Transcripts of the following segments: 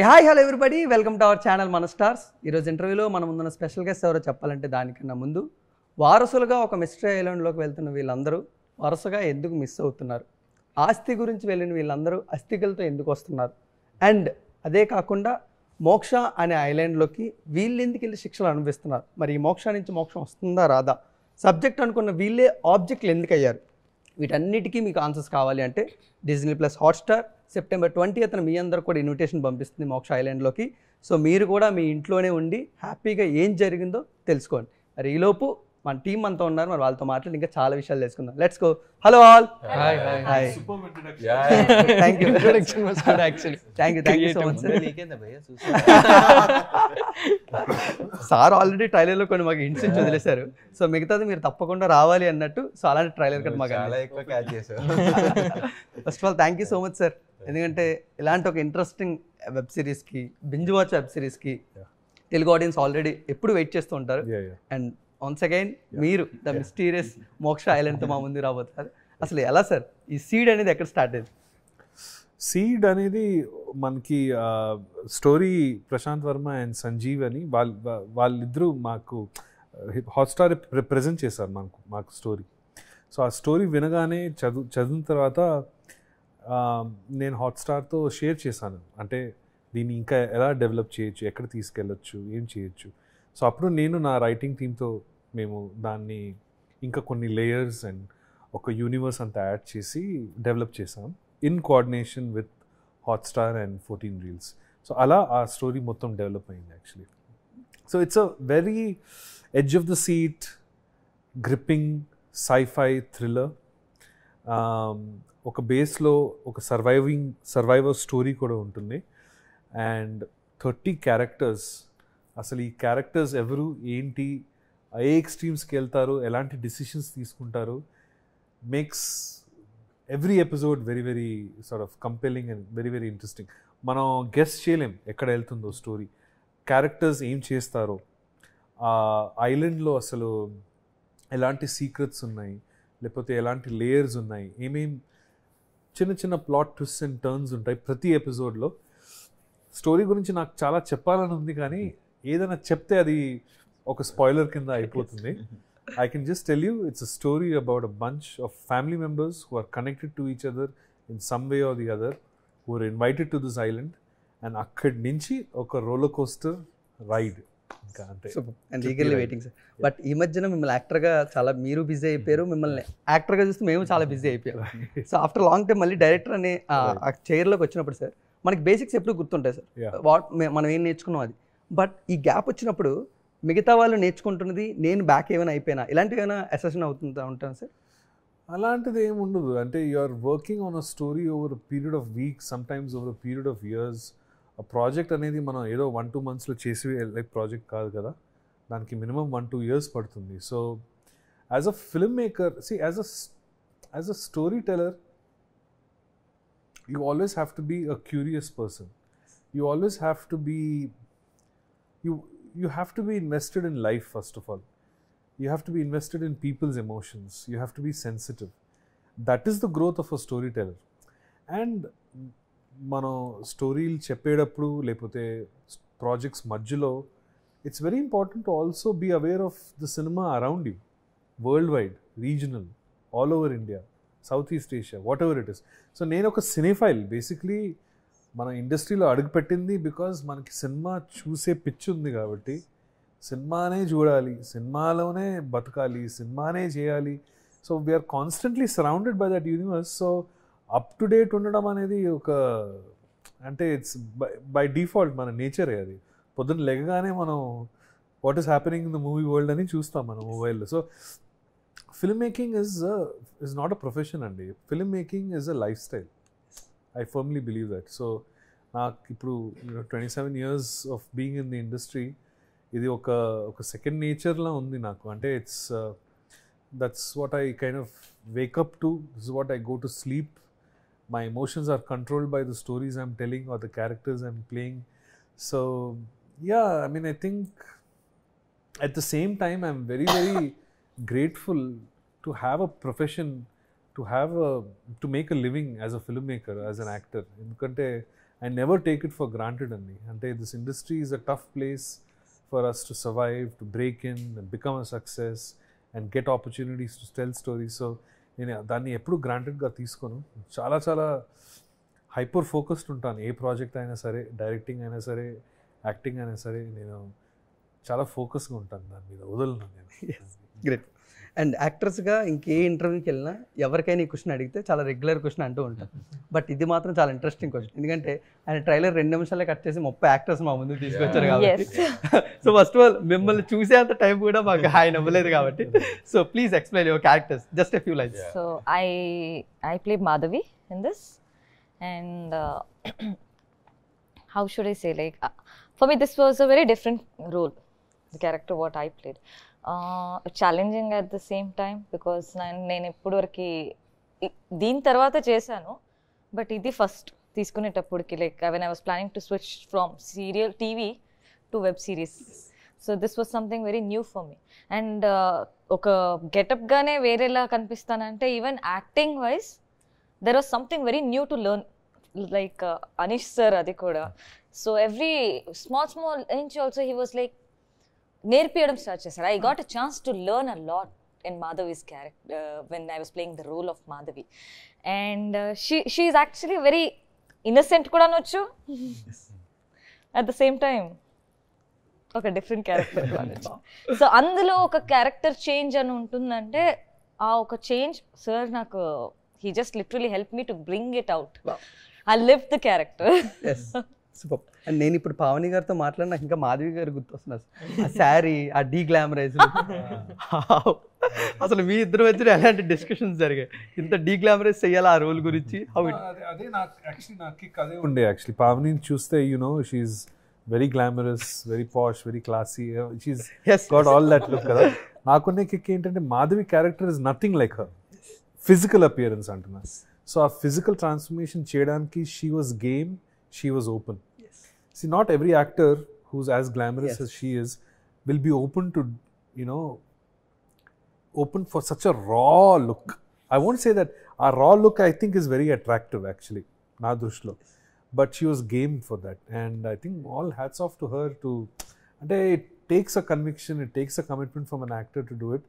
Hi hello everybody, welcome to our channel మన stars. ఈరోజు ఇంటర్వ్యూలో మన ముందున్న స్పెషల్ గెస్ట్ ఎవరో చెప్పాలంటే దానికన్నా ముందు వారసులుగా ఒక మిస్టరీ ఐలాండ్లోకి వెళ్తున్న వీళ్ళందరూ వరుసగా ఎందుకు మిస్ అవుతున్నారు, ఆస్తి గురించి వెళ్ళిన వీళ్ళందరూ అస్థికలతో ఎందుకు వస్తున్నారు, అండ్ అదే కాకుండా మోక్ష అనే ఐలాండ్లోకి వీళ్ళు ఎందుకు వెళ్ళి శిక్షలు అనుభవిస్తున్నారు, మరి ఈ మోక్ష నుంచి మోక్షం వస్తుందా రాదా, సబ్జెక్ట్ అనుకున్న వీళ్ళే ఆబ్జెక్ట్లు ఎందుకు అయ్యారు, వీటన్నిటికీ మీకు ఆన్సర్స్ కావాలి అంటే Disney plus Hotstar September 20th మీ అందరూ కూడా ఇన్విటేషన్ పంపిస్తుంది మోక్ష ఐలాండ్లోకి. సో మీరు కూడా మీ ఇంట్లోనే ఉండి హ్యాపీగా ఏం జరిగిందో తెలుసుకోండి. మరి ఈలోపు మన టీం అంతా ఉన్నారు, మరి వాళ్ళతో మాట్లాడి ఇంకా చాలా విషయాలు తెలుసుకుందాం. Let's go. Hello all. Hi hi. Thank you. Introduction was good actually. Thank you so much sir. Already ట్రైలర్లో కొన్ని మాకు హింట్స్ ఇచ్చి వదిలేశారు. సో మిగతాది మీరు తప్పకుండా రావాలి అన్నట్టు. సో అలాంటి ట్రైలర్ కూడా మాకు first of all thank you so much sir. ఎందుకంటే ఇలాంటి ఒక ఇంట్రెస్టింగ్ వెబ్ సిరీస్కి, బింజ్ వాచ్ వెబ్ సిరీస్కి తెలుగు ఆడియన్స్ ఆల్రెడీ ఎప్పుడు వెయిట్ చేస్తూ ఉంటారు. అండ్ వన్స్ అగైన్ మీరు ద మిస్టీరియస్ మోక్ష ఐలాండ్తో మా ముందు రాబోతున్నారు. అసలు ఎలా సార్ ఈ సీడ్ అనేది ఎక్కడ స్టార్ట్ అయింది? సీడ్ అనేది మనకి స్టోరీ ప్రశాంత్ వర్మ అండ్ సంజీవ్ అని వాళ్ళిద్దరూ మాకు హాట్స్టార్ ప్రెజెంట్ చేశారు మాకు స్టోరీ. సో ఆ స్టోరీ వినగానే చదివిన తర్వాత నేను హాట్స్టార్తో షేర్ చేశాను, అంటే దీన్ని ఇంకా ఎలా డెవలప్ చేయొచ్చు, ఎక్కడ తీసుకెళ్ళొచ్చు, ఏం చేయొచ్చు. సో అప్పుడు నేను నా రైటింగ్ టీమ్తో మేము దాన్ని ఇంకా కొన్ని లేయర్స్ అండ్ ఒక యూనివర్స్ అంతా యాడ్ చేసి డెవలప్ చేసాం in coordination with Hotstar and 14 Reels. So అలా ఆ స్టోరీ మొత్తం డెవలప్ అయింది actually. So it's a very edge of the seat gripping scifi thriller. ఒక బేస్లో ఒక సర్వైవర్ స్టోరీ కూడా ఉంటుంది. And 30 characters. అసలు ఈ క్యారెక్టర్స్ ఎవరు, ఏంటి, ఏ ఎక్స్ట్రీమ్స్కి వెళ్తారు, ఎలాంటి డిసిషన్స్ తీసుకుంటారు, makes every episode very very sort of compelling and very very interesting. మనం గెస్ చేయలేం ఎక్కడ వెళ్తుందో స్టోరీ, క్యారెక్టర్స్ ఏం చేస్తారో, ఆ ఐలాండ్లో అసలు ఎలాంటి సీక్రెట్స్ ఉన్నాయి, లేకపోతే ఎలాంటి లేయర్స్ ఉన్నాయి, ఏమేం చిన్న చిన్న ప్లాట్ ట్విస్ట్ అండ్ టర్న్స్ ఉంటాయి ప్రతి ఎపిసోడ్లో. స్టోరీ గురించి నాకు చాలా చెప్పాలని ఉంది, కానీ ఏదైనా చెప్తే అది ఒక స్పాయిలర్ కింద అయిపోతుంది. I can just tell you it's a story about a bunch of family members who are connected to each other in some way or the other, who are invited to this island, and akkadi nunchi oka roller coaster ride. ఇంకా అంతే. And eagerly waiting sir. But ఈ మధ్యన మిమ్మల్ని యాక్టర్గా చాలా మీరు busy అయిపోయారు, మిమ్మల్ని యాక్టర్గా చూస్తే మేము చాలా బిజీ అయిపోయాం. సో ఆఫ్టర్ లాంగ్ టైం మళ్ళీ డైరెక్టర్ అనే ఆ చైర్లోకి వచ్చినప్పుడు సార్ మనకి బేసిక్స్ ఎప్పుడు గుర్తుంటాయి సార్, మనం ఏం నేర్చుకున్నాం అది. బట్ ఈ గ్యాప్ వచ్చినప్పుడు మిగతా వాళ్ళు నేర్చుకుంటున్నది నేను బ్యాక్ ఏమైనా అయిపోయినా, ఇలాంటివి ఏమైనా అసెషన్ ఉంటాను సార్? అలాంటిది ఏమి ఉండదు. అంటే you are working on a story over a period of weeks, sometimes over a period of years. ఆ ప్రాజెక్ట్ అనేది మనం ఏదో 1-2 monthsలో చేసి లైక్ ప్రాజెక్ట్ కాదు కదా, దానికి మినిమం 1-2 years పడుతుంది. So as a film maker, as a story teller, you always have to be a curious person. You always have to be, you have to be invested in life first of all. You have to be invested in people's emotions. You have to be sensitive. That is the growth of a storyteller. And మనం స్టోరీలు చెప్పేటప్పుడు లేకపోతే projects మధ్యలో it's very important to also be aware of the cinema around you, worldwide, regional, all over India, South East Asia, whatever it is. So నేను ఒక సినేఫైల్. Basically మన ఇండస్ట్రీలో అడుగుపెట్టింది బికాజ్ మనకి సినిమా చూసే పిచ్చి ఉంది కాబట్టి సినిమానే చూడాలి, సినిమాలోనే బతకాలి, సినిమానే చేయాలి. So we are constantly surrounded by that universe. So up to date ఉండడం అనేది ఒక, అంటే ఇట్స్ బై డిఫాల్ట్ మన నేచరే అది. పొద్దున్న లెగగానే మనం what is happening in the movie world అని చూస్తాం మన మొబైల్లో. So film making is not a profession అండి. Film making is a lifestyle. I firmly believe that. So నాకు ఇప్పుడు 27 years of being in the industry, ఇది ఒక సెకండ్ నేచర్లా ఉంది నాకు. అంటే that's what I kind of wake up to. This is what I go to sleep. My emotions are controlled by the stories I'm telling or the characters I'm playing. So yeah, I mean, I think at the same time I'm very very grateful to have a profession, to make a living as a filmmaker, as an actor. ఎందుకంటే I never take it for granted అండి. అంటే this industry is a tough place for us to survive, to break in and become a success and get opportunities to tell stories. So నేను దాన్ని ఎప్పుడు గ్రాంటెడ్గా తీసుకోను. చాలా చాలా hyper focused ఉంటాను. ఏ project అయినా సరే, డైరెక్టింగ్ అయినా సరే, యాక్టింగ్ అయినా సరే, నేను చాలా ఫోకస్గా ఉంటాను దాని మీద, వదలను నేను. గ్రేట్. అండ్ యాక్టర్స్గా ఇంకే ఇంటర్వ్యూకి వెళ్ళినా ఎవరికైనా ఈ క్వశ్చన్ అడిగితే చాలా రెగ్యులర్ క్వశ్చన్ అంటూ ఉంటాను. బట్ ఇది మాత్రం చాలా ఇంట్రెస్టింగ్ క్వశ్చన్, ఎందుకంటే ఆయన ట్రైలర్ 2 నిమిషాలే కట్ చేసి 30 యాక్టర్స్ మా ముందు తీసుకొచ్చారు కాబట్టి. సో ఫస్ట్ ఆఫ్ ఆల్ మిమ్మల్ని చూసేంత టైం కూడా మాకు ఆయన ఇవ్వలేదు కాబట్టి, so please explain your characters, just a few lines. So I played Madhavi in this, and how should I say, like for me this was a very different role, the character what I played. Challenging at the same time, because నేను ఎప్పుడు వరకు దీని తర్వాత చేశాను, but ఇది first తీసుకునేటప్పటికి like when I was planning to switch from serial TV to web series, so this was something very new for me. And ఒక గెటప్గానే వేరేలా కనిపిస్తానంటే even acting wise there was something very new to learn, like Anish sir అది కూడా. So every small inch also he was like నేర్పియడం start చేశారు. I got a chance to learn a lot in Madhavi's character when I was playing the role of Madhavi, and she is actually very innocent కూడా అనొచ్చు, at the same time ఒక different character కూడా అనొచ్చు. So అందులో ఒక character change అని ఉంటుందంటే ఆ ఒక చేంజ్ సార్ నాకు he just literally helped me to bring it out. I lived the character. Yes, super. And నేను ఇప్పుడు పావని గారితో మాట్లాడినా ఇంకా మాధవి గారు గుర్తొస్తున్నారు. ఆ శారీ, ఆ డీగ్లామరైజ్, అసలు మీ ఇద్దరు మధ్య ఎలాంటి డిస్కషన్స్ జరిగాయి? ఇంత డీగ్లామరైజ్ చేయాలి ఆ రోల్ గురించి? అదే నాకు యాక్చువల్లీ నా కిక్ అదే ఉండే. యాక్చువల్లీ పావనిని చూస్తే she's very glamorous, very posh, very classy, she's got all that look కదా. నాకున్న కిక్ ఏంటంటే Madhavi character is nothing like her physical appearance అంటున్నా. సో ఆ ఫిజికల్ ట్రాన్స్ఫర్మేషన్ చేయడానికి she was game, she was open. See, not every actor who's as glamorous as she is will be open to, open for such a raw look. I won't say that our raw look I think is very attractive actually, na drushlo, but she was game for that, and I think all hats off to her to, and it takes a conviction, it takes a commitment from an actor to do it.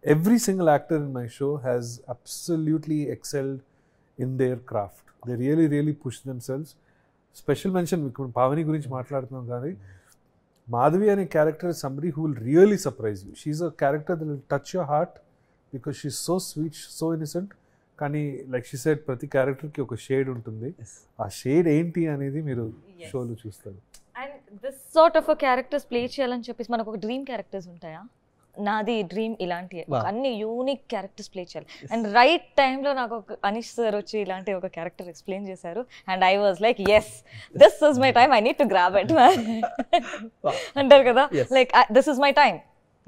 Every single actor in my show has absolutely excelled in their craft. They really push themselves. Special mention ఇప్పుడు పావని గురించి మాట్లాడుతున్నాం, కానీ మాధవి అనే character is somebody who will really surprise you. She's a character that will touch your heart because she's so sweet, so innocent. కానీ like she said ప్రతి క్యారెక్టర్కి ఒక shade ఉంటుంది. ఆ షేడ్ ఏంటి అనేది మీరు షోలో చూస్తారు. And this sort of characters play చేయాలని చెప్పేసి మనకు ఒక డ్రీమ్ క్యారెక్టర్స్ ఉంటాయా? నాది డ్రీమ్ ఇలాంటి అన్ని యూనిక్ క్యారెక్టర్స్ ప్లే చేయాలి. అండ్ రైట్ టైంలో నాకు ఒక అనీష్ సార్ వచ్చి ఇలాంటి ఒక క్యారెక్టర్ ఎక్స్ప్లెయిన్ చేశారు, and I was like yes, this is my time, I need to grab it అంటారు కదా, like this is my time,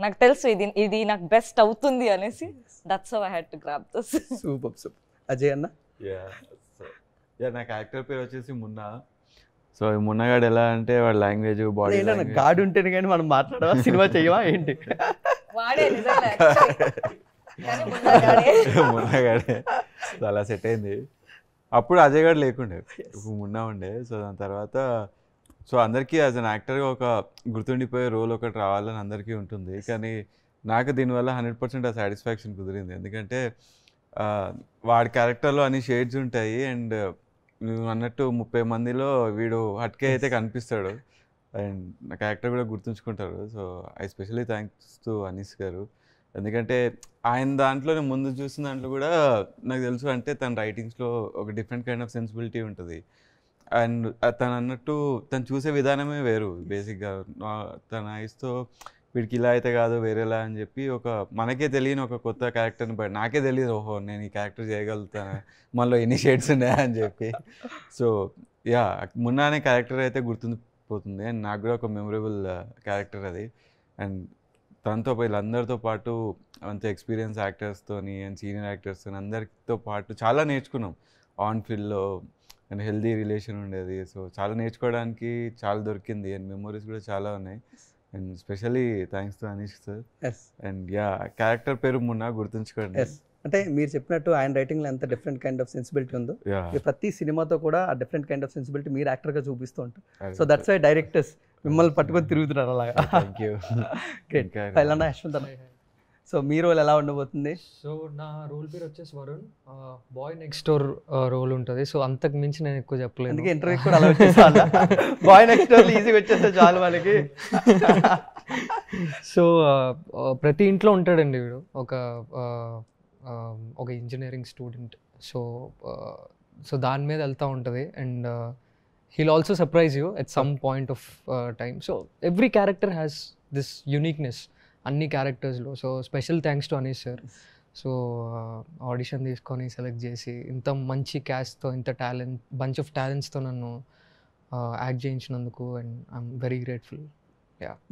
నాకు తెలుసు ఇది నాకు బెస్ట్ అవుతుంది అనేసి. That's how I had to grab this. Super super. Ajay అన్న? నా క్యారెక్టర్ పేరు వచ్చేసి మున్నా. సో మున్నగాడు ఎలా అంటే వాడు లాంగ్వేజ్, బాడీ గాడు ఉంటేనే కానీ మనం మాట్లాడవా, సినిమా చెయ్యవా ఏంటి? మున్నగాడే అలా సెట్ అయింది. అప్పుడు అజయ్ గారు లేకుండే, ఇప్పుడు మున్నా ఉండే. సో దాని తర్వాత సో అందరికీ యాజ్ అన్ యాక్టర్గా ఒక గుర్తుండిపోయే రోల్ ఒకటి రావాలని అందరికీ ఉంటుంది, కానీ నాకు దీనివల్ల 100% ఆ సాటిస్ఫాక్షన్ కుదిరింది. ఎందుకంటే వాడి క్యారెక్టర్లో అన్ని షేడ్స్ ఉంటాయి, అండ్ నువ్వు అన్నట్టు 30 మందిలో వీడు హట్కే అయితే కనిపిస్తాడు, అండ్ నా క్యారెక్టర్ కూడా గుర్తుంచుకుంటారు. So I specially thanks to Anish గారు, ఎందుకంటే ఆయన దాంట్లో నేను ముందు చూసిన దాంట్లో కూడా నాకు తెలుసు, అంటే తన రైటింగ్స్లో ఒక డిఫరెంట్ కైండ్ ఆఫ్ సెన్సిబిలిటీ ఉంటుంది. అండ్ తను అన్నట్టు తను చూసే విధానమే వేరు. బేసిక్గా తన ఐస్తో వీడికి ఇలా అయితే కాదు వేరేలా అని చెప్పి ఒక మనకే తెలియని ఒక కొత్త క్యారెక్టర్ని బట్టి నాకే తెలియదు, ఓహో నేను ఈ క్యారెక్టర్ చేయగలుగుతాను, మనలో ఎన్ని షేడ్స్ ఉన్నాయా అని చెప్పి. సో యా, మున్నా అనే క్యారెక్టర్ అయితే గుర్తుండిపోతుంది, అండ్ నాకు కూడా ఒక మెమరబుల్ క్యారెక్టర్ అది. అండ్ తనతో వీళ్ళందరితో పాటు అంత ఎక్స్పీరియన్స్ యాక్టర్స్తోని అండ్ సీనియర్ యాక్టర్స్తో అందరితో పాటు చాలా నేర్చుకున్నాం ఆన్ ఫీల్డ్లో, అండ్ హెల్దీ రిలేషన్ ఉండేది. సో చాలా నేర్చుకోవడానికి చాలా దొరికింది, అండ్ మెమరీస్ కూడా చాలా ఉన్నాయి. And specially thanks to Anish sir. And yeah, character పేరు మున్నా, గుర్తుంచుకోండి. అంటే మీరు చెప్పినట్టు ఆయన రైటింగ్లో ఎంత డిఫరెంట్ కైండ్ ఆఫ్ సెన్సిబిలిటీ ఉందో Yeah. ఈ ప్రతి సినిమాతో కూడా ఆ డిఫరెంట్ కైండ్ ఆఫ్ సెన్సిబిలిటీ మీరు యాక్టర్గా చూపిస్తూ ఉంటారు. అదే. సో దట్స్ వై డైరెక్టర్స్ మిమ్మల్ని పట్టుకొని తిరుగుతున్నారు అలాగా. Thank you. గ్రేట్. ఇంకా ఫైనల్ యశ్వంత్ అన్న, సో మీ రోల్ ఎలా ఉండబోతుంది? సో నా రోల్ పేరు వచ్చేసి Varun, boy next door role ఉంటుంది. సో అంతకు మించి నేను ఎక్కువ చెప్పలేను. అందుకే ఇంటర్వ్యూ కూడా అలా వచ్చేసా బాయ్ నెక్స్ట్ డోర్ ఈజీగా వచ్చేస్తే చాలు వాళ్ళకి. సో ప్రతి ఇంట్లో ఉంటాడండి వీడు, ఒక ఇంజనీరింగ్ స్టూడెంట్. సో దాని మీద వెళ్తూ ఉంటుంది. And he'll also surprise you at some point of time. So every character has this uniqueness అన్ని క్యారెక్టర్స్లో. So special thanks to Anish sir. So audition తీసుకొని సెలెక్ట్ చేసి ఇంత మంచి క్యాస్ట్తో, ఇంత టాలెంట్, బంచ్ ఆఫ్ టాలెంట్స్తో నన్ను యాక్ట్ చేయించినందుకు and I'm very grateful.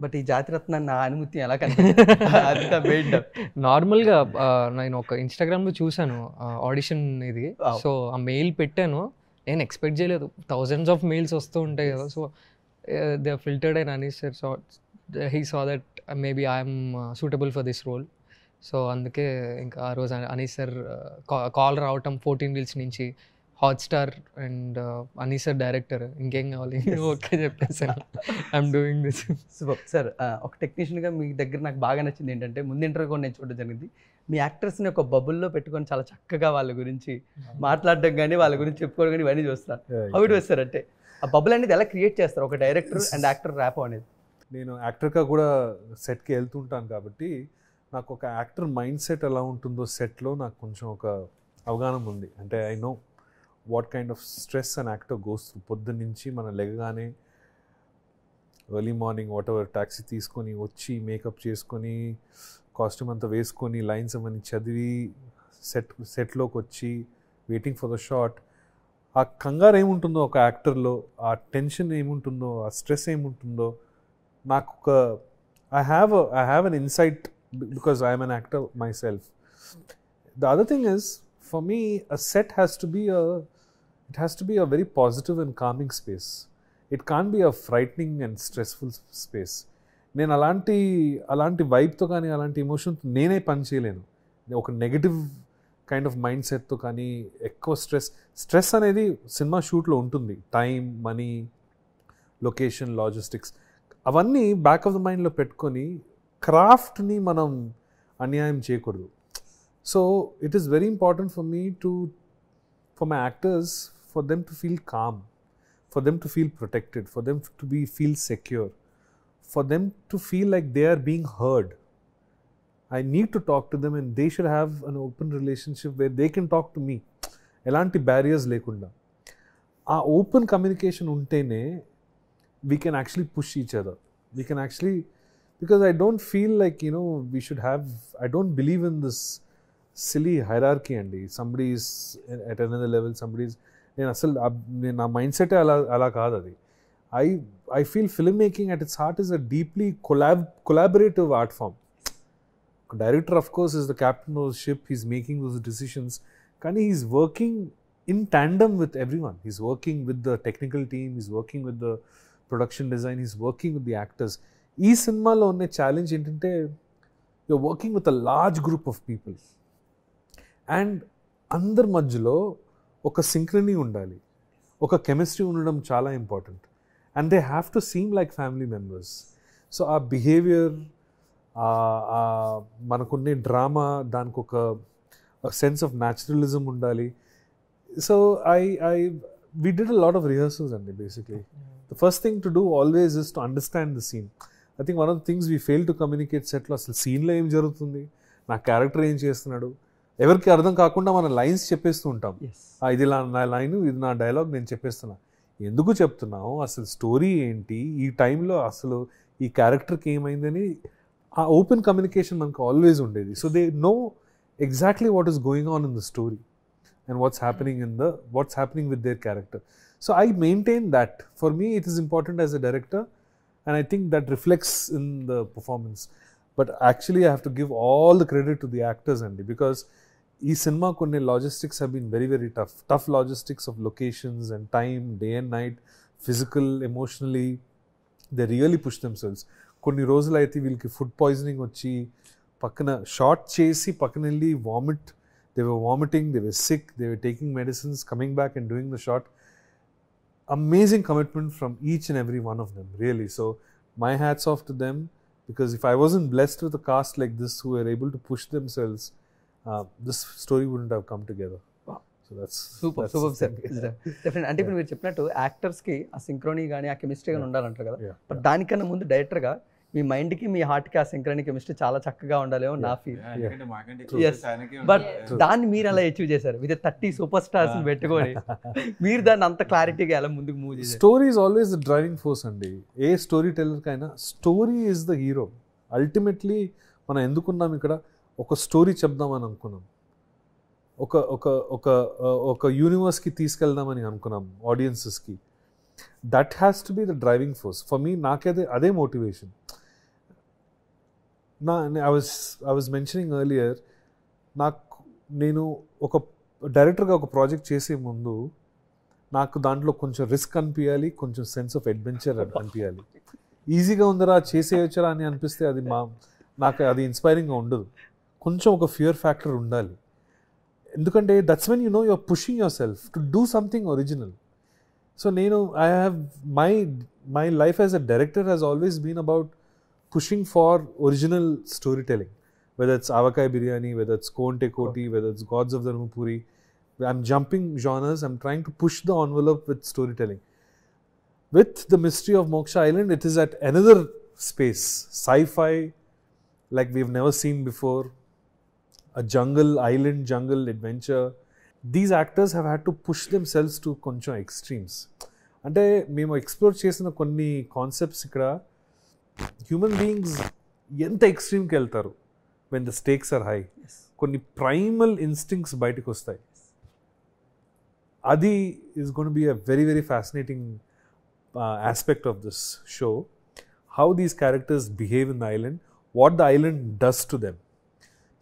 But ఈ జాతిరత్నాన్ని నా అనుమతి ఎలా కనిపిస్తుంది? నార్మల్గా నేను ఒక ఇన్స్టాగ్రామ్లో చూశాను ఆడిషన్ ఇది. Wow. సో ఆ మెయిల్ పెట్టాను, నేను ఎక్స్పెక్ట్ చేయలేదు, థౌజండ్స్ ఆఫ్ మెయిల్స్ వస్తూ ఉంటాయి కదా. So they filtered and Anish sir so he saw that maybe I'm suitable for this role. So అందుకే ఇంకా ఆ రోజు అనీష్ సార్ కాల్ రావటం 14 వీల్స్ నుంచి, Hotstar and Anish sir director, ఇంకేం కావాలి ఓకే చెప్పేసాను, ఐఎమ్ డూయింగ్ దిస్. సార్ ఒక టెక్నీషియన్గా మీ దగ్గర నాకు బాగా నచ్చింది ఏంటంటే, ముందు ఇంటర్వ్యూ కూడా నేను చూడడం జరిగింది, మీ యాక్టర్స్ని ఒక బబుల్లో పెట్టుకొని చాలా చక్కగా వాళ్ళ గురించి మాట్లాడడం కానీ వాళ్ళ గురించి చెప్పుకోవడం కానీ ఇవన్నీ చూస్తారు. How it was sir? అంటే ఆ బబుల్ అనేది ఎలా క్రియేట్ చేస్తారు ఒక డైరెక్టర్ అండ్ యాక్టర్ ర్యాప్ అనేది? నేను యాక్టర్గా కూడా సెట్కి వెళ్తుంటాను కాబట్టి నాకు ఒక యాక్టర్ మైండ్ సెట్ ఎలా ఉంటుందో సెట్లో నాకు కొంచెం ఒక అవగాహన ఉంది. అంటే I know what kind of stress an actor goes through. పొద్దున్న నుంచి మనం లెగగానే early morning whatever taxi తీసుకొని వచ్చి మేకప్ చేసుకొని కాస్ట్యూమ్ అంతా వేసుకొని లైన్స్ అవన్నీ చదివి సెట్లోకి వచ్చి వెయిటింగ్ ఫర్ ద షాట్. ఆ కంగారు ఏముంటుందో ఒక యాక్టర్లో, ఆ టెన్షన్ ఏముంటుందో, ఆ స్ట్రెస్ ఏముంటుందో నాకు ఒక I have an insight because I am an actor myself. The other thing is, for me, a set has to be a very positive and calming space. It can't be a frightening and stressful space. నేను అలాంటి వైబ్తో కానీ అలాంటి ఎమోషన్తో నేనే పని చేయలేను. ఒక negative kind of mind సెట్తో కానీ ఎక్కువ స్ట్రెస్ అనేది సినిమా షూట్లో ఉంటుంది. టైం, మనీ, లొకేషన్, లాజిస్టిక్స్ అవన్నీ బ్యాక్ ఆఫ్ ద మైండ్లో పెట్టుకొని క్రాఫ్ట్ని మనం అన్యాయం చేయకూడదు. So it is very important for my actors, for them to feel calm, for them to feel protected, for them to feel secure, for them to feel like they are being heard. I need to talk to them and they should have an open relationship where they can talk to me. ఎలాంటి barriers లేకుండా ఆ open communication ఉంటేనే we can actually push each other. We can actually, because I don't feel like, we should have, I don't believe in this silly hierarchy అండి. Somebody is at another level, somebody is, నా mind set అలా కాదు అది. I feel filmmaking at its heart is a deeply collaborative art form. Director, of course, is the captain of the ship. He's making those decisions. Kani, he's working in tandem with everyone. He's working with the technical team. He's working with the production design. He's working with the actors. Ee cinema lo unne challenge entante, you're working with a large group of people. And andar madhyalo oka synchrony undali. Oka chemistry undadam chala important. And they have to seem like family members. So our behavior, మనకున్నే drama, దానికి ఒక sense of naturalism ఉండాలి. So we did a lot of rehearsals అండి. basically the first thing to do always is to understand the scene. I think one of the things we fail to communicate set లో అసలు సీన్లో ఏం జరుగుతుంది, నా character ఏం చేస్తున్నాడు, ఎవరికి అర్థం కాకుండా మన లైన్స్ చెప్పేస్తూ ఉంటాం. ఇది నా లైన్, ఇది నా డైలాగ్, నేను చెప్పేస్తున్నా. ఎందుకు చెప్తున్నావు, అసలు స్టోరీ ఏంటి, ఈ టైంలో అసలు ఈ క్యారెక్టర్కి ఏమైందని ఆ ఓపెన్ కమ్యూనికేషన్ మనకు ఆల్వేస్ ఉండేది. So they know exactly what is going on in the story and what's happening with their character. So I maintain that. For me it is important as a director and I think that reflects in the performance. But actually I have to give all the credit to the actors అండి, because ఈ cinema కొన్ని logistics have been very very tough logistics of locations and time, day and night, physical, emotionally they really push themselves. కొన్ని రోజులు అయితే వీళ్ళకి food poisoning వచ్చి పక్కన short చేసి పక్కన వెళ్ళి vomit they were vomiting, they were sick, they were taking medicines, coming back and doing the shot. Amazing commitment from each and every one of them, really. So my hats off to them, because if I wasn't blessed with a cast like this who were able to push themselves, this story wouldn't have come together. Wow. So that's super that's super the sir thing. Definite. అంటే ఇప్పుడు మీరు చెప్పినట్టు యాక్టర్స్కి ఆ synchrony కానీ ఆ chemistry కానీ ఉండాలంటారు కదా. Yeah. బట్ దానికన్నా ముందు డైరెక్టర్గా మీ మైండ్కి మీ హార్ట్కి ఆ సింక్రోనీ కెమిస్ట్రీ చాలా చక్కగా ఉండాలేమో నా ఫీల్. ఎందుకంటే మాకంటే Yes. బట్ దాన్ని మీరు ఎలా అచీవ్ చేశారు విత్ 30 సూపర్ స్టార్స్ పెట్టుకొని మీరు దాన్ని అంత క్లారిటీగా ఎలా ముందుకు మూవ్ చేశారు? Story is always the driving force అండి. ఏ స్టోరీ టెల్లర్ కైనా story is the hero. Ultimately మనం ఎందుకున్నాం ఇక్కడ, ఒక స్టోరీ చెప్దామని అనుకున్నాం, ఒక ఒక ఒక ఒక యూనివర్స్కి తీసుకెళ్దామని అనుకున్నాం ఆడియన్సెస్కి. That has to be the driving force for me. నాకైతే అదే motivation. I was mentioning earlier, నేను ఒక డైరెక్టర్గా ఒక ప్రాజెక్ట్ చేసే ముందు నాకు దాంట్లో కొంచెం రిస్క్ అనిపించాలి, కొంచెం సెన్స్ ఆఫ్ అడ్వెంచర్ అనిపించాలి. ఈజీగా ఉందరా చేసేయచ్చరా అని అనిపిస్తే అది నాకు అది ఇన్స్పైరింగ్గా ఉండదు. కొంచెం ఒక ఫియర్ ఫ్యాక్టర్ ఉండాలి. ఎందుకంటే that's when you know you're pushing yourself to do something original. So నేను I have my life as a director has always been about pushing for original storytelling, whether it's Avakai Biryani, whether it's Konte Koti, whether it's Gods of Dharmapuri. I'm jumping genres, I'm trying to push the envelope with storytelling. With The Mystery of Moksha Island, it is at another space, sci-fi like we've never seen before, a island jungle adventure. These actors have had to push themselves to koncham extremes. Ante memo explore chesina konni concepts ikkada human beings ఎంత ఎక్స్ట్రీమ్కి వెళ్తారు when the stakes are high. కొన్ని primal instincts బయటకు వస్తాయి. అది is gonna be a very very fascinating aspect of this show. How these characters behave in the island, what the island does to them.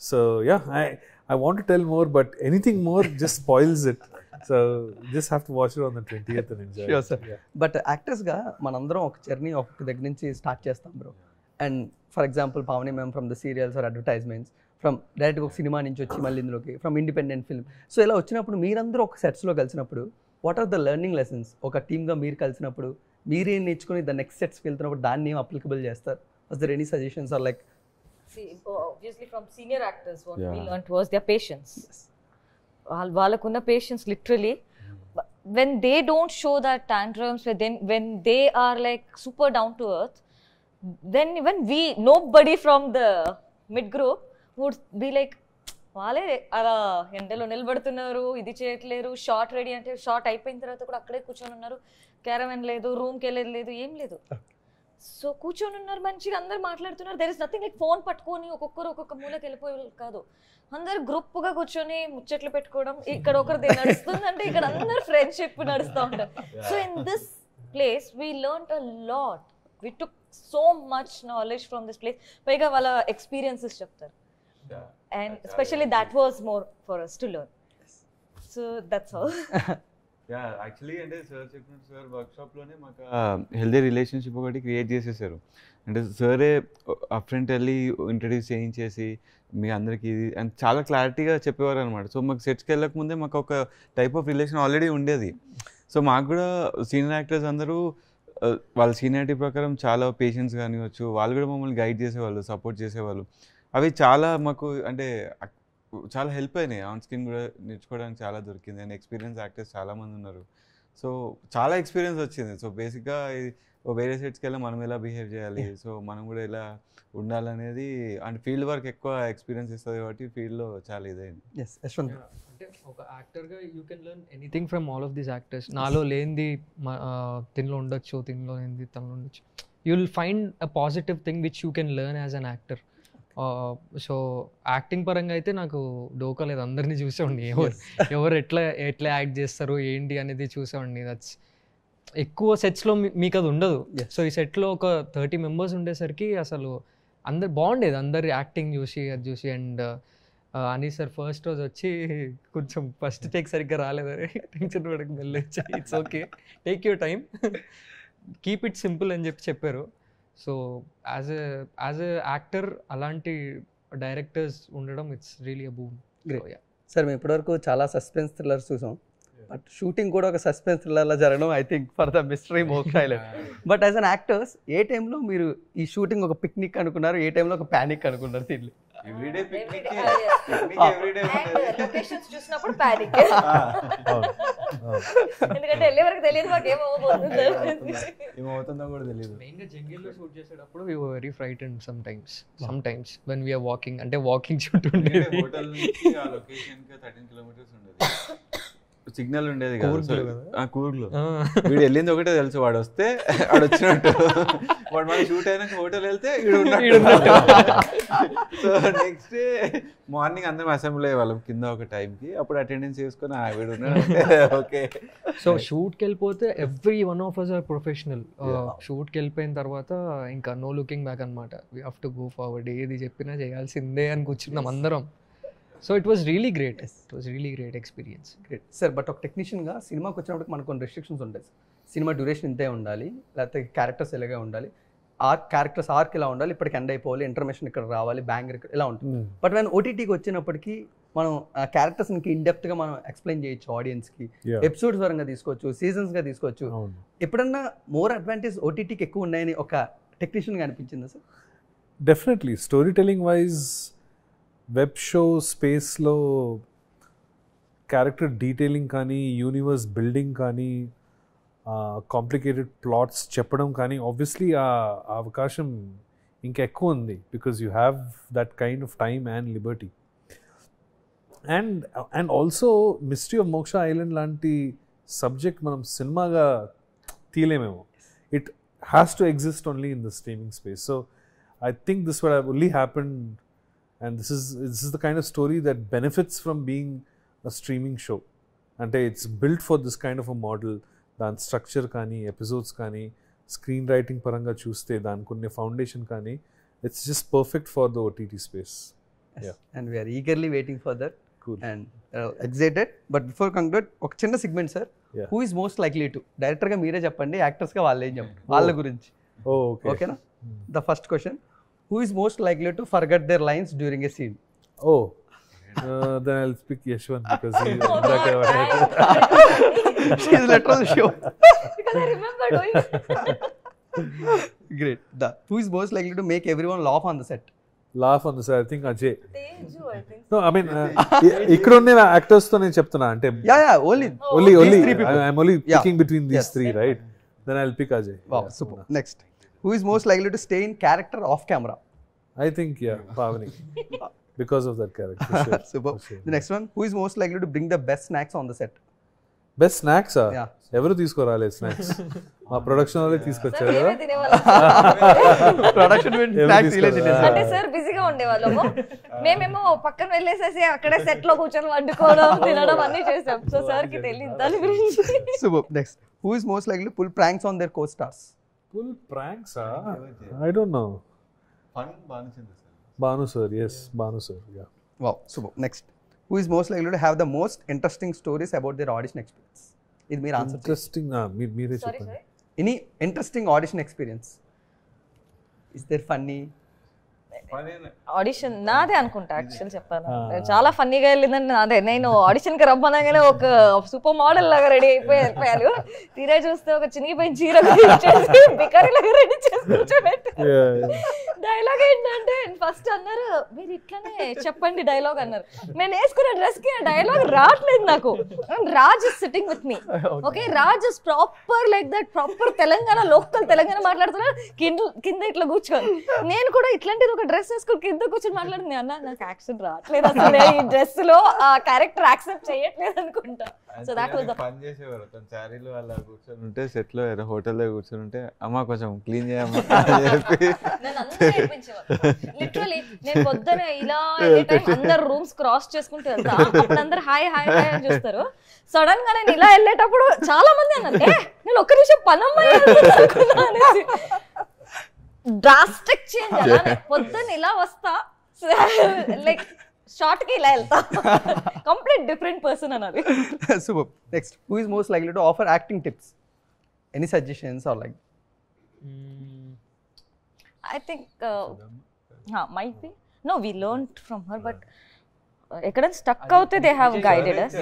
So yeah, I want to tell more, but anything more just spoils it. So just have to watch it on the 20th and enjoy. Sure, it. sir. Yeah. But యాక్టర్స్గా మనందరం ఒక journey ఒక దగ్గర నుంచి start చేస్తాం bro. And for example Pavani ma'am from the serials or advertisements, from డైరెక్ట్గా ఒక cinema నుంచి వచ్చి మళ్ళీ ఇందులోకి ఫ్రమ్ ఇండిపెండెంట్ ఫిల్మ్. సో ఇలా వచ్చినప్పుడు మీరందరూ ఒక సెట్స్లో కలిసినప్పుడు what are the learning lessons? ఒక టీమ్గా మీరు కలిసినప్పుడు మీరేం నేర్చుకుని ద నెక్స్ట్ సెట్స్కి వెళ్తున్నప్పుడు దాన్ని ఏం అప్లికబుల్ చేస్తారు? Was there any suggestions or like? See, obviously from senior actors, what we Yeah. learnt was their patience. వాళ్ళకున్న patience literally when they don't show that tantrums, when they are like super down to earth, then even nobody from the mid group would be like వాళ్ళే అలా ఎండలో నిలబడుతున్నారు, ఇది చేయట్లేరు, short ready అంటే short అయిపోయిన తర్వాత కూడా అక్కడే కూర్చొని ఉన్నారు, క్యారవెన్ లేదు, రూమ్కి వెళ్ళేది లేదు, ఏం లేదు. సో కూర్చొని ఉన్నారు, మంచిగా అందరు మాట్లాడుతున్నారు. There is nothing like phone పట్టుకొని ఒక్కొక్కరు ఒక్కొక్క మూలకి వెళ్ళిపోయే కాదు. అందరు గ్రూప్గా కూర్చొని ముచ్చట్లు పెట్టుకోవడం, ఇక్కడ ఒకరిది నడుస్తుంది అంటే ఇక్కడ అందరు ఫ్రెండ్షిప్ నడుస్తూ ఉంటారు. So in this place we learn a lot, we took so much knowledge from this place. పైగా వాళ్ళ ఎక్స్పీరియన్సెస్ చెప్తారు, and especially that was more for us to learn. So that's all. Actually అంటే sir చెప్పినట్టు sir వర్క్షాప్లోనే మాకు healthy relationship ఒకటి create చేసేసారు. అంటే సరే అప్ ఫ్రంట్ వెళ్ళి ఇంట్రడ్యూస్ చేయించేసి మీ అందరికీ ఇది అండ్ చాలా క్లారిటీగా చెప్పేవారు అనమాట. సో మాకు సెట్స్కి వెళ్ళకముందే మాకు ఒక టైప్ ఆఫ్ రిలేషన్ ఆల్రెడీ ఉండేది. సో మాకు కూడా సీనియర్ యాక్టర్స్ అందరూ వాళ్ళ సీనియారిటీ ప్రకారం చాలా పేషెన్స్ కానివచ్చు, వాళ్ళు కూడా మమ్మల్ని గైడ్ చేసేవాళ్ళు, సపోర్ట్ చేసేవాళ్ళు. అవి చాలా మాకు అంటే చాలా హెల్ప్ అయినాయి. ఆన్ స్క్రీన్ కూడా నేర్చుకోవడానికి చాలా దొరికింది. అండ్ ఎక్స్పీరియన్స్ యాక్టర్స్ చాలామంది ఉన్నారు. సో చాలా ఎక్స్పీరియన్స్ వచ్చింది. సో బేసిక్గా వేరే సెట్స్కి వెళ్ళి మనం ఎలా బిహేవ్ చేయాలి, సో మనం కూడా ఎలా ఉండాలనేది అండ్ ఫీల్డ్ వర్క్ ఎక్కువ ఎక్స్పీరియన్స్ ఇస్తుంది కాబట్టి ఫీల్డ్లో చాలా ఇదైంది. ఎస్ యశ్వంత్. అంటే ఒక యాక్టర్గా you can learn anything from all of these actors. నాలో లేనిది తినలో ఉండొచ్చు, తినలో లేనిది తనలో ఉండొచ్చు. You will find a positive thing which you can learn as an actor. So acting పరంగా అయితే నాకు డోకా లేదు, అందరినీ చూసేవాడిని, ఎవరు ఎట్లా యాక్ట్ చేస్తారు ఏంటి అనేది చూసేవాడిని. దట్స్ ఎక్కువ సెట్స్లో మీకు అది ఉండదు. సో ఈ సెట్లో ఒక 30 మెంబర్స్ ఉండేసరికి అసలు అందరు బాగుండేది, అందరు యాక్టింగ్ చూసి అది చూసి. అండ్ అని సార్ ఫస్ట్ రోజు వచ్చి కొంచెం ఫస్ట్ టేక్ సరిగ్గా రాలేదని టెన్షన్ పడక వెళ్ళొచ్చి it's okay, take your time, keep it simple అని చెప్పారు. సో యాజ్ ఎ యాక్టర్ అలాంటి డైరెక్టర్స్ ఉండడం it's really a boom. Great. Sir మేము ఇప్పటివరకు చాలా సస్పెన్స్ థ్రిల్లర్స్ చూసాం, బట్ షూటింగ్ కూడా ఒక సస్పెన్స్ థ్రిల్లర్లా జరగడం I think for the Mystery Moksha Island. But as an actors ఏ టైంలో మీరు ఈ షూటింగ్ ఒక పిక్నిక్ అనుకున్నారు, ఏ టైంలో ఒక ప్యానిక్ అనుకున్నారు దీన్ని? ఎవ్రీడే పిక్నిక్ లొకేషన్స్ చూసినప్పుడు ప్యానిక్, ఎందుకంటే వెళ్ళే వరకు తెలియదు మాకు ఏమవుతుందో ఏమవుతుందో కూడా తెలియదు. మెయిన్గా జంగిల్లో షూట్ చేసేటప్పుడు we were very frightened sometimes when we are walking, అంటే వాకింగ్ షూట్ ఉండేది. హోటల్ నుంచి ఆ లొకేషన్ కి 13 కిలోమీటర్స్ ఉండేది, సిగ్నల్ ఉండేది కదా కూర్గ్లో. వీడు వెళ్ళింది ఒకటే తెలుసు, వాడు వస్తే వాడు వచ్చినట్టు, వాడు మన షూట్ అయినాక హోటల్ వెళ్తే వీడు ఉన్నట్టు. సో నెక్స్ట్ డే మార్నింగ్ అందరం అసెంబ్లీ అయ్యేవాళ్ళం కింద ఒక టైంకి, అప్పుడు అటెండెన్స్ చేసుకొని వీడు ఉన్నాడు ఓకే. సో షూట్కి వెళ్ళిపోతే every one of us are professional. షూట్కి వెళ్ళిపోయిన తర్వాత ఇంకా నో లుకింగ్ బ్యాక్ అనమాట. We have to go forward, ఏది చెప్పినా చేయాల్సిందే అని కూర్చున్నాం అందరం. So it was really great, experience. Great sir. But ఒక టెక్నీషియన్గా సినిమాకి వచ్చినప్పుడు మనకు కొన్ని రెస్ట్రిక్షన్స్ ఉంటాయి. సినిమా డ్యూరేషన్ ఇంతే ఉండాలి, లేకపోతే క్యారెక్టర్స్ ఇలాగే ఉండాలి, క్యారెక్టర్స్ ఆర్క్ ఇలా ఉండాలి, ఇప్పటికి ఎండ్ అయిపోవాలి, ఇంటర్మేషన్ ఇక్కడ రావాలి, బ్యాంగర్ ఇక్కడ ఇలా ఉంటుంది. బట్ when ఓటీటీకి వచ్చినప్పటికీ మనం ఆ క్యారెక్టర్స్ ఇన్డెప్త్గా మనం ఎక్స్ప్లెయిన్ చేయొచ్చు ఆడియన్స్కి, ఎపిసోడ్స్ పరంగా తీసుకోవచ్చు, సీజన్స్గా తీసుకోవచ్చు. ఎప్పుడన్నా మోర్ అడ్వాంటేజ్ ఓటీటీకి ఎక్కువ ఉన్నాయని ఒక టెక్నీషియన్గా అనిపించిందా sir? Definitely storytelling wise web show స్పేస్లో క్యారెక్టర్ డీటెయిలింగ్ కానీ, యూనివర్స్ బిల్డింగ్ కానీ, కాంప్లికేటెడ్ ప్లాట్స్ చెప్పడం కానీ, ఆబ్వియస్లీ ఆ అవకాశం ఇంకా ఎక్కువ ఉంది, because you have that kind of time and liberty. And also Mystery of Moksha Island లాంటి సబ్జెక్ట్ మనం సినిమాగా తీయలేమేమో. It has to exist only in the streaming space. So I think this would have only happened, and this is the kind of story that benefits from being a streaming show. And it's built for this kind of a model. Dan structure kani, episodes kani, screenwriting paranga chuste, dan kunne foundation kani, it's just perfect for the OTT space. Yes. Yeah. And we are eagerly waiting for that. Cool. And excited. But before conclude, ఒక చిన్న segment sir. Yeah. Who is most likely to? Director గా మీరే చెప్పండి, actors గా వాళ్ళే చెప్పండి, వాళ్ళ గురించి. Oh, okay. Okay na? The first question. Who is most likely to forget their lines during a scene? Oh, then I'll pick Yashwant because he She is literally sure. because I remember doing Great. Who is most likely to make everyone laugh on the set? laugh on the side. I think Ajay. Teju, I think. No, I mean ఇక్కడ ఉన్న actors తో నేను చెప్తున్నా, అంటే Yeah, only three people. I'm only Yeah. picking between these Yes. three, right? Then I'll pick Ajay. Wow, Yeah. super. Next. Who is most likely to stay in character off camera? I think Pavani, because of that character. For sure. Super. For sure. The next one. Who is most likely to bring the best snacks on the set? Best snacks Yeah. ఎవరు తీసుకురాలేదు snacks, మా production వాళ్ళే తీసుకొచ్చారు Sir, కదా. మేమే తినేవాళ్ళం. Production with snacks ile తినేసారు. అంటే sir బిజీగా ఉండేవాళ్ళము, మేమేమో పక్కన వెళ్ళేసేసి అక్కడే సెట్ లో కూర్చొని వండుకోవడం, తినడం అన్ని చేసాం. సో సార్ కి తెలియదు దాని గురించి. Super. Next. Who is most likely to pull pranks on their co-stars? Full pranks, I don't know. Fun బాగుంది Banu sir, yes, Banu sir, yeah. Wow, super. Next. Who is most likely to have the most interesting stories about their audition experience? ఇది మీరు answer. Interesting, మీరే sorry చెప్పండి. Sir, Any interesting audition experience? Is there funny? Audition నాదే అనుకుంటా actual చెప్పాను. చాలా ఫన్నీగా వెళ్ళిందండి నాదే. నేను ఆడిషన్ కి రమ్మనగానే ఒక సూపర్ మోడల్ లాగా రెడీ వెళ్ళిపోయాను. తీరా చూస్తే ఒక చినిగిపోయిన చీర బికారీ లాగా రెడీ చేసి కూర్చోబెట్టి డైలాగ్ ఏంటంటే ఫస్ట్ అన్నారు మీరు ఇట్లానే చెప్పండి డైలాగ్ అన్నారు. నేను వేసుకున్న డ్రెస్ కి ఆ డైలాగ్ రావట్లేదు నాకు. Raj is sitting with me. Okay, Raj is proper like that, proper Telangana, local Telangana మాట్లాడుతున్నారు కింద ఇట్లా కూర్చొని. నేను కూడా ఇట్లాంటిది ఒక డ్రెస్ వేసుకుని కింద కూర్చొని మాట్లాడుతుంది. అన్న నాకు యాక్సెంట్ రావట్లేదు అసలు, ఈ డ్రెస్ లో ఆ క్యారెక్టర్ యాక్సెప్ట్ చేయట్లేదు అనుకుంటా. సో దాట్ వాస్ ద పని చేసేవారు. తన శారీలో అలా కూర్చొని ఉంటే, సెట్ లో హోటల్లో కూర్చొని ఉంటే, అమ్మ కొంచెం క్లీన్ చేయమ్మా అని చెప్పి లిటరలీ నేను పొద్దున ఇలా అందరు రూమ్స్ క్రాస్ చేసుకుంటూ వెళ్తా. అప్పుడు అందరు హాయ్ హాయ్ హాయ్ అని చూస్తారు. సడన్ గా నేను ఇలా వెళ్ళేటప్పుడు చాలా మంది అన్నారు నేను ఒక్క నిమిషం పనమ్మాయి అనేసి. Drastic change. అలానే పొద్దున్న ఇలా వస్తా, లైక్ షార్ట్ కి ఇలా వెళ్తా, కంప్లీట్ డిఫరెంట్ పర్సన్ అన్నది. Super. Next. Who is most likely to offer acting tips? Any suggestions or like? I think might be. No, we learned from her, but ఎక్కడైనా stuck అవుతే they have guided us.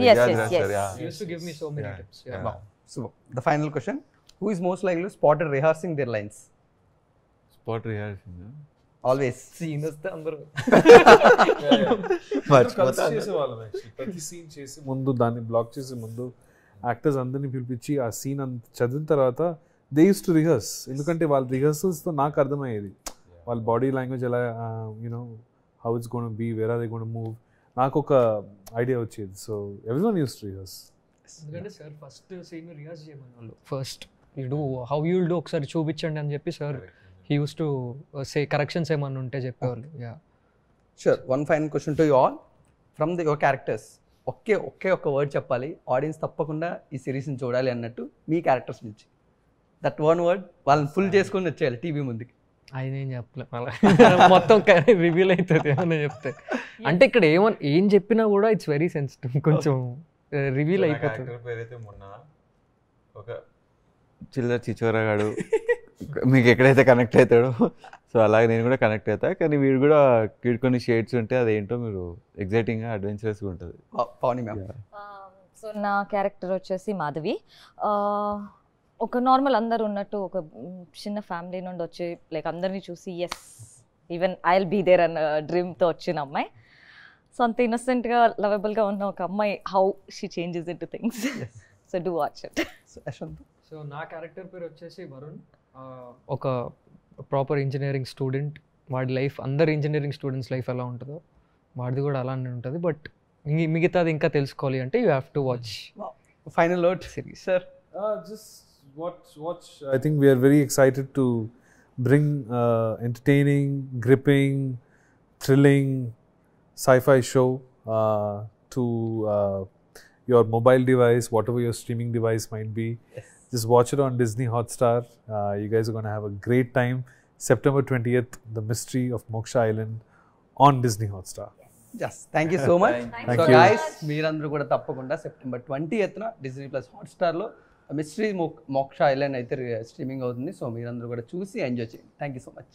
Yes, yes, yes. He used to give me so many tips. Yeah. Wow. So the final question, who is most likely to spotted rehearsing their lines? Spot rehearsing Always. Scene వస్తే అందరూ కలిసి చేసేవాళ్ళం actually. ప్రతి scene చేసి ముందు దాన్ని black చేసే ముందు యాక్టర్స్ అందరినీ పిలిపించి ఆ సీన్ అంత చదివిన తర్వాత దే యూస్ టు రిహర్స్. ఎందుకంటే వాళ్ళ రిహర్సల్స్తో నాకు అర్థమయ్యేది వాళ్ళ బాడీ లాంగ్వేజ్ ఎలా you know how it's gonna be, where are they gonna move, నాకు ఒక ఐడియా వచ్చేది. So everyone used to rehearse. ఎందుకంటే సార్ ఫస్ట్ సీన్ రిహార్స్ చేయమని వాళ్ళు first you do how you will do ఒకసారి చూపించండి అని చెప్పి sir he used to say corrections ఏమన్నా ఉంటే చెప్పేవాళ్ళు. Yeah Sure. One final question to you all. From your characters, ఒకే ఒక్క వర్డ్ చెప్పాలి, ఆడియన్స్ తప్పకుండా ఈ సిరీస్ని చూడాలి అన్నట్టు మీ క్యారెక్టర్స్ నుంచి. దట్ వన్ వర్డ్ వాళ్ళని ఫుల్ చేసుకొని వచ్చేయాలి టీవీ ముందుకి. ఆయన ఏం చెప్పలేదు అలా మొత్తం రివీల్ అవుతుంది ఏమన్నా చెప్తే. అంటే ఇక్కడ ఏం చెప్పినా కూడా ఇట్స్ వెరీ సెన్సిటివ్, కొంచెం రివీల్ అయిపోతుంది. పేరైతే మొన్న ఒక చిల్లర చిచోరగాడు మీకు ఎక్కడైతే కనెక్ట్ అవుతాడో సో అలాగే నేను కూడా కనెక్ట్ అవుతా. కానీ వీడు కూడా కొన్ని షేడ్స్ ఉంటే అదేంటో మీరు ఎగ్జైటింగ్గా అడ్వెంచరస్గా ఉంటుంది. పవని మ్యామ్. సో నా క్యారెక్టర్ వచ్చేసి మాధవి. ఒక నార్మల్ అందరు ఉన్నట్టు ఒక చిన్న ఫ్యామిలీ నుండి వచ్చి లైక్ అందరినీ చూసి yes even I will be there అన్న డ్రీమ్తో వచ్చిన అమ్మాయి. సో అంత ఇన్నసెంట్గా లవబుల్గా ఉన్న ఒక అమ్మాయి how she changes in to things. So do watch it. Yashwant. So నా క్యారెక్టర్ పేరు వచ్చేసి వరుణ్. ఒక ప్రాపర్ ఇంజనీరింగ్ స్టూడెంట్. వాడి లైఫ్ అందరు ఇంజనీరింగ్ స్టూడెంట్స్ లైఫ్ ఎలా ఉంటుందో వాడిది కూడా అలానే ఉంటుంది. బట్ మిగతాది ఇంకా తెలుసుకోవాలి అంటే you have to watch. Final word series sir. Just watch. I think we are very excited to bring entertaining, gripping, thrilling sci-fi show to your mobile device, whatever your streaming device might be. Yes. Just watch it on Disney Hotstar. You guys are going to have a great time. September 20th, The Mystery of Moksha Island on Disney Hotstar. Yes, thank you so much. Thank So you. guys, మీరందరూ కూడా తప్పకుండా September 20th Disney plus హాట్స్టార్లో Mystery Moksha Island అయితే streaming అవుతుంది. So మీరందరూ కూడా చూసి enjoy చేయండి. Thank you so much.